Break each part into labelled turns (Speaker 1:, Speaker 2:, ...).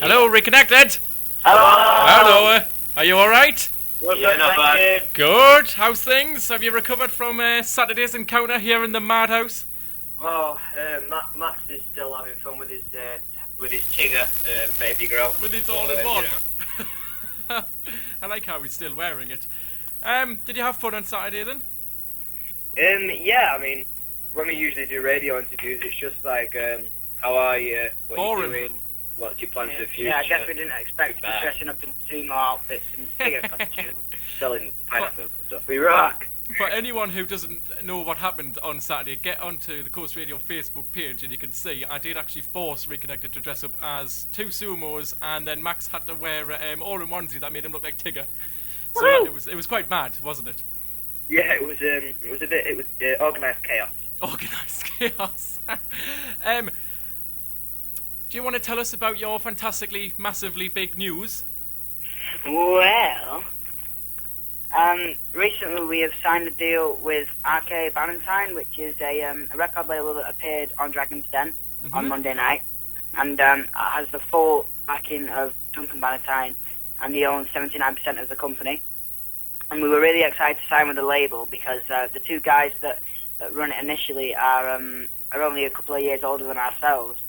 Speaker 1: Hello, Reconnected.
Speaker 2: Hello.
Speaker 1: Hello. Are you all right?
Speaker 2: Yeah, not bad.
Speaker 1: Good. How's things? Have you recovered from Saturday's encounter here in the madhouse?
Speaker 2: Well, Max is still having fun with his Tigger baby girl.
Speaker 1: With his all-in-one. I like how he's still wearing it. Did you have fun on Saturday then?
Speaker 2: Yeah. I mean, when we usually do radio interviews, it's just like, how are you? What are you doing? What's your plans for the future?
Speaker 3: Yeah, I guess we didn't expect to be dressing up in sumo outfits and Tigger costumes,
Speaker 2: selling pineapples and stuff. We rock.
Speaker 1: For anyone who doesn't know what happened on Saturday, get onto the Koast Radio Facebook page and you can see I did actually force Reconnected to dress up as two sumos, and then Max had to wear all-in onesie that made him look like Tigger. So it was quite mad, wasn't it?
Speaker 2: Yeah, it was organised chaos.
Speaker 1: Organised chaos. Do you want to tell us about your fantastically, massively big news?
Speaker 3: Well, recently we have signed a deal with RK Valentine, which is a record label that appeared on Dragon's Den on Monday night, and has the full backing of Duncan Valentine, and he owns 79% of the company. And we were really excited to sign with the label because the two guys that run it initially are only a couple of years older than ourselves,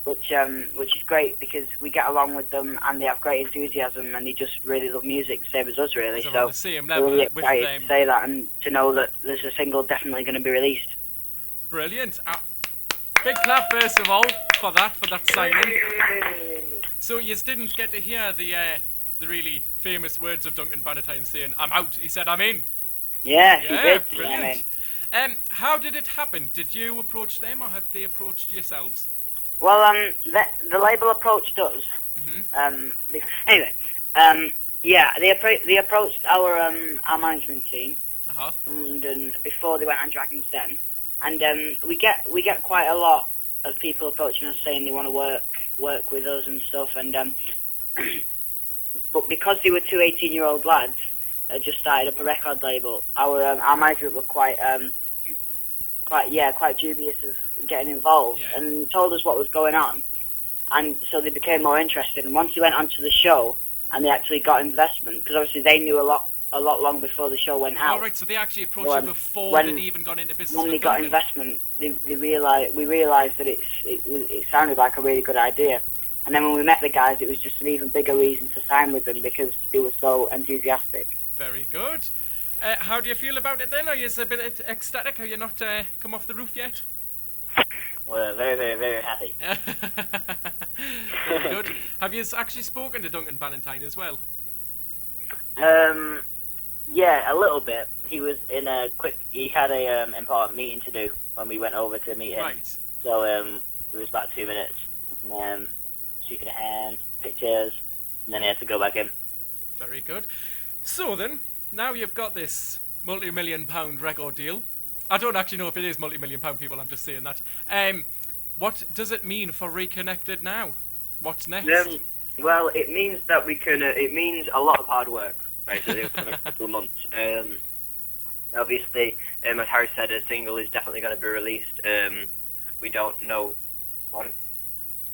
Speaker 3: which is great because we get along with them and they have great enthusiasm and they just really love music, same as us really.
Speaker 1: So
Speaker 3: we're really excited to say that and to know that there's a single definitely going to be released.
Speaker 1: Brilliant. Big clap first of all for that signing. So you didn't get to hear the really famous words of Duncan Valentine saying, "I'm out." He said, "I'm in."
Speaker 3: Yeah, he did.
Speaker 1: Brilliant. How did it happen? Did you approach them or have they approached yourselves?
Speaker 3: Well, the label approached us. Anyway, they approached our management team, and before they went on Dragon's Den, and we get quite a lot of people approaching us saying they want to work with us and stuff, and but because they were two 18-year-old lads that just started up a record label, our management were quite dubious of getting involved, and told us what was going on, and so they became more interested. And once they went onto the show and they actually got investment, because obviously they knew a lot long before the show went out.
Speaker 1: Oh, right, so they actually approached you before they'd even gone into business.
Speaker 3: When they got investment, we realised that it sounded like a really good idea. And then when we met the guys, it was just an even bigger reason to sign with them because they were so enthusiastic.
Speaker 1: Very good. How do you feel about it then? Are you a bit ecstatic? Have you not come off the roof yet?
Speaker 2: We're very, very, very happy.
Speaker 1: Very good. Have you actually spoken to Duncan Valentine as well?
Speaker 2: Yeah, a little bit. He was he had a important meeting to do when we went over to meet him.
Speaker 1: Right.
Speaker 2: So it was about 2 minutes. Shaking a hand, pictures, and then he had to go back in.
Speaker 1: Very good. So then, now you've got this multi-million-pound record deal. I don't actually know if it is multi-million-pound, people, I'm just saying that. What does it mean for Reconnected now? What's next?
Speaker 2: Well, it means that we can. It means a lot of hard work, basically, for a couple of months. Obviously, as Harry said, a single is definitely going to be released. We don't know when.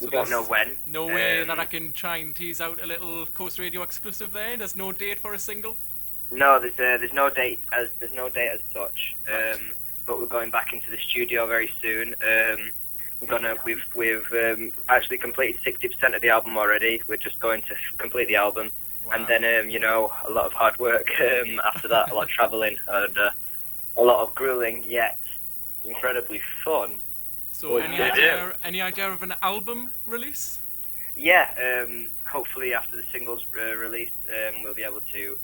Speaker 2: We don't know when.
Speaker 1: No way that I can try and tease out a little Koast Radio exclusive there? There's no date for a single?
Speaker 2: No, there's no date as such.
Speaker 1: Right.
Speaker 2: But we're going back into the studio very soon. We've actually completed 60% of the album already. We're just going to complete the album, and then a lot of hard work after that, a lot of travelling and a lot of grueling yet incredibly fun.
Speaker 1: So any idea of an album release?
Speaker 2: Yeah, hopefully after the singles release, we'll be able to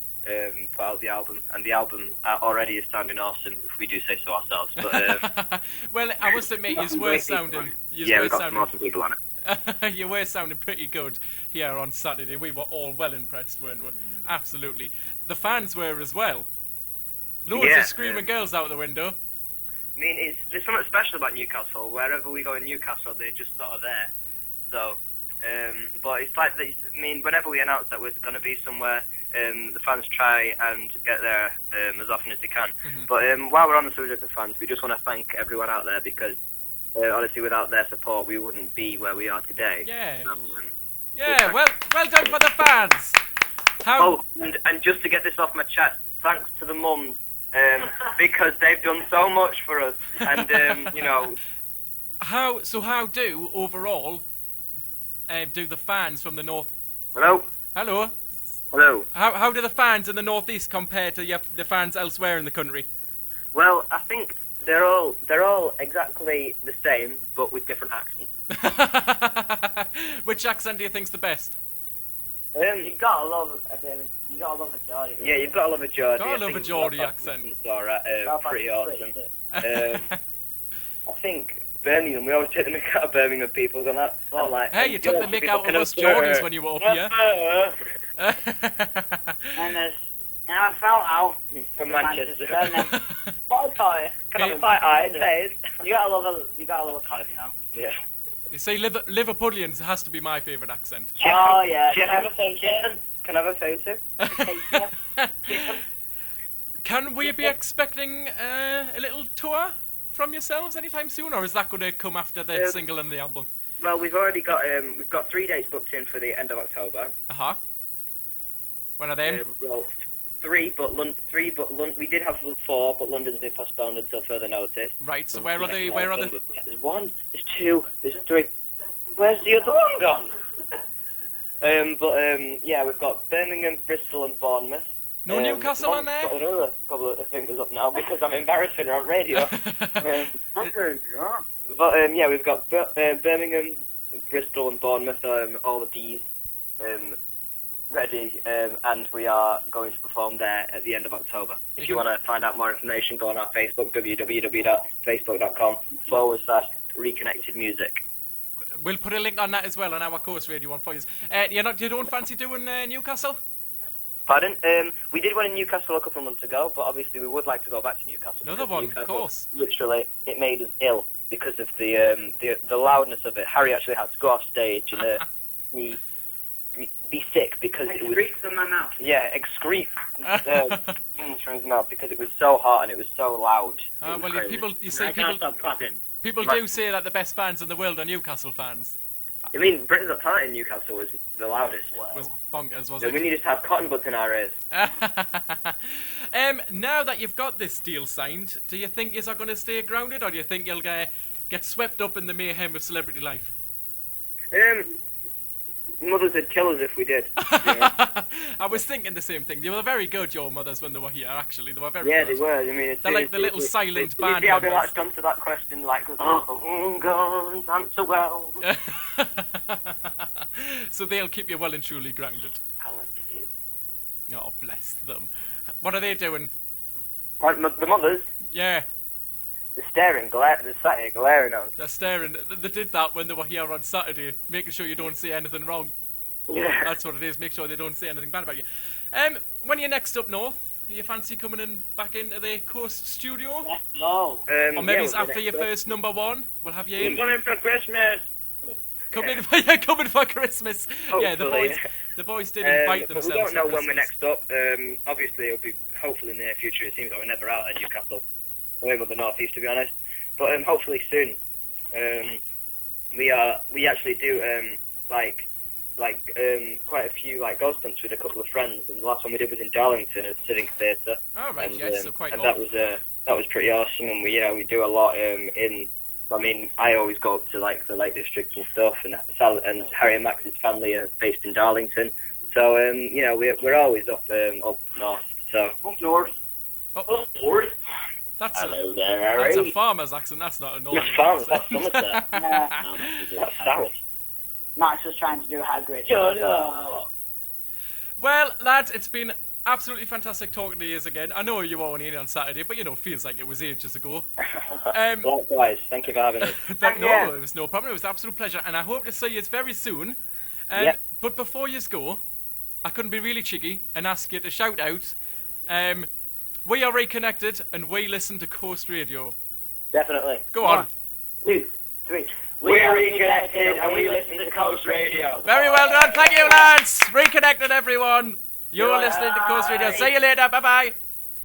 Speaker 2: put out the album, and the album already is sounding awesome, if we do say so ourselves. But
Speaker 1: well, I must admit, you were sounding.
Speaker 2: We've got some awesome people on it.
Speaker 1: You were sounding pretty good here on Saturday. We were all well impressed, weren't we? Absolutely. The fans were as well. Loads of screaming girls out the window.
Speaker 2: I mean, there's something special about Newcastle. Wherever we go in Newcastle, they're just sort of there. So, but it's like, whenever we announce that we're going to be somewhere, the fans try and get there as often as they can. But while we're on the subject of fans, we just want to thank everyone out there because, honestly, without their support, we wouldn't be where we are today.
Speaker 1: Yeah. Yeah, well done for the fans.
Speaker 2: Oh, and just to get this off my chest, thanks to the mums, because they've done so much for us, and you know.
Speaker 1: How do overall do the fans from the north?
Speaker 2: Hello.
Speaker 1: Hello.
Speaker 2: Hello.
Speaker 1: How do the fans in the northeast compare to the fans elsewhere in the country?
Speaker 2: Well, I think they're all exactly the same, but with different accents.
Speaker 1: Which accent do you think's the best?
Speaker 3: You gotta love a Geordie.
Speaker 2: Yeah, you've got to love a Geordie.
Speaker 1: Gotta love a Geordie accent.
Speaker 2: Pretty awesome. I think Birmingham. We always take the mick out of Birmingham people on that. I'm like,
Speaker 1: hey, you took the mick out of us Geordies when you were up here.
Speaker 3: And I fell out
Speaker 2: from Manchester.
Speaker 3: What a toy. Can I fight eye face? You gotta love a cop, you know.
Speaker 2: Yeah.
Speaker 1: You see, Liverpudlians has to be my favourite accent.
Speaker 3: Oh yeah.
Speaker 2: Can I have a photo? Can I have a photo?
Speaker 1: Can we be expecting a little tour from yourselves anytime soon, or is that going to come after the single and the album?
Speaker 2: Well, we've already got 3 dates booked in for the end of October.
Speaker 1: When are they?
Speaker 2: Well, three, but we did have 4, but London's been postponed until further notice.
Speaker 1: Right. So where are they? Where are they?
Speaker 2: There's 1, there's 2, there's 3. Where's the other one gone? Yeah, we've got Birmingham, Bristol, and Bournemouth.
Speaker 1: No Newcastle on there?
Speaker 2: I've got another couple of fingers up now because I'm embarrassing her on radio. Yeah, we've got Birmingham, Bristol, and Bournemouth. All the B's ready, and we are going to perform there at the end of October. If you want to find out more information, go on our Facebook, www.facebook.com/Reconnected Music.
Speaker 1: We'll put a link on that as well on our Koast Radio one for you. You don't fancy doing Newcastle?
Speaker 2: Pardon? We did one in Newcastle a couple of months ago, but obviously we would like to go back to Newcastle.
Speaker 1: Another one, of course.
Speaker 2: Literally, it made us ill because of the loudness of it. Harry actually had to go off stage and be sick because it was...
Speaker 3: Excrete from my mouth.
Speaker 2: Yeah, excrete from his mouth because it was so hot and it was so loud.
Speaker 1: People do say that the best fans in the world are Newcastle fans.
Speaker 2: I mean, Britain's Got Talent in Newcastle was the loudest.
Speaker 1: Was bonkers, was
Speaker 2: so
Speaker 1: it?
Speaker 2: We needed to have cotton buds in our ears.
Speaker 1: Now that you've got this deal signed, do you think you're going to stay grounded, or do you think you'll get swept up in the mayhem of celebrity life?
Speaker 2: Mothers would kill us if we did.
Speaker 1: I was thinking the same thing. They were very good, your mothers, when they were here, actually. They were very good.
Speaker 2: Yeah, they were. I mean,
Speaker 1: they're like the little silent band
Speaker 2: members. They latched onto that question like, guns, answer well.
Speaker 1: So they'll keep you well and truly grounded. Oh, bless them. What are they doing?
Speaker 2: The mothers?
Speaker 1: Yeah.
Speaker 2: They're staring, they're sat here glaring at us.
Speaker 1: They're staring. They did that when they were here on Saturday, making sure you don't say anything wrong.
Speaker 2: Yeah.
Speaker 1: That's what it is, make sure they don't say anything bad about you. When you're next up north, you fancy coming back into the Koast studio?
Speaker 3: No.
Speaker 1: Or maybe it's after your first number 1, we'll have you in.
Speaker 2: We're coming for Christmas.
Speaker 1: Coming for Christmas.
Speaker 2: Hopefully.
Speaker 1: Yeah, the boys did invite themselves.
Speaker 2: We don't know when we're next up. Obviously, it'll be hopefully in the near future. It seems like we're never out at Newcastle. We're in the northeast, to be honest. But hopefully soon. We actually do quite a few ghost hunts with a couple of friends, and the last one we did was in Darlington at Civic Theatre.
Speaker 1: Oh right, yes, so quite.
Speaker 2: And that was pretty awesome, and we do a lot in. I mean, I always go up to the Lake District and stuff, and Harry and Max's family are based in Darlington, so we're always up north. So up north.
Speaker 1: Up
Speaker 2: north.
Speaker 1: Hello
Speaker 2: there, Harry.
Speaker 1: That's a farmer's accent. That's not a northern accent.
Speaker 2: Farmers. That's Somerset. That's south.
Speaker 3: Max was trying to do Hagrid.
Speaker 2: Shut up.
Speaker 1: Well, lads, it's been absolutely fantastic talking to you again. I know you were only in on Saturday, but it feels like it was ages ago.
Speaker 2: Likewise, thank you for having us.
Speaker 1: No, it was no problem. It was an absolute pleasure, and I hope to see you very soon.
Speaker 2: Yep.
Speaker 1: But before you go, I couldn't be really cheeky and ask you to shout out. We are Reconnected, and we listen to Koast Radio.
Speaker 2: Definitely.
Speaker 1: Go on.
Speaker 2: 1, 2, 3. We're Reconnected, and we listen to Koast Radio.
Speaker 1: Very well done. Thank you, lads. Reconnected, everyone. You're listening to Koast Radio. See you later. Bye-bye.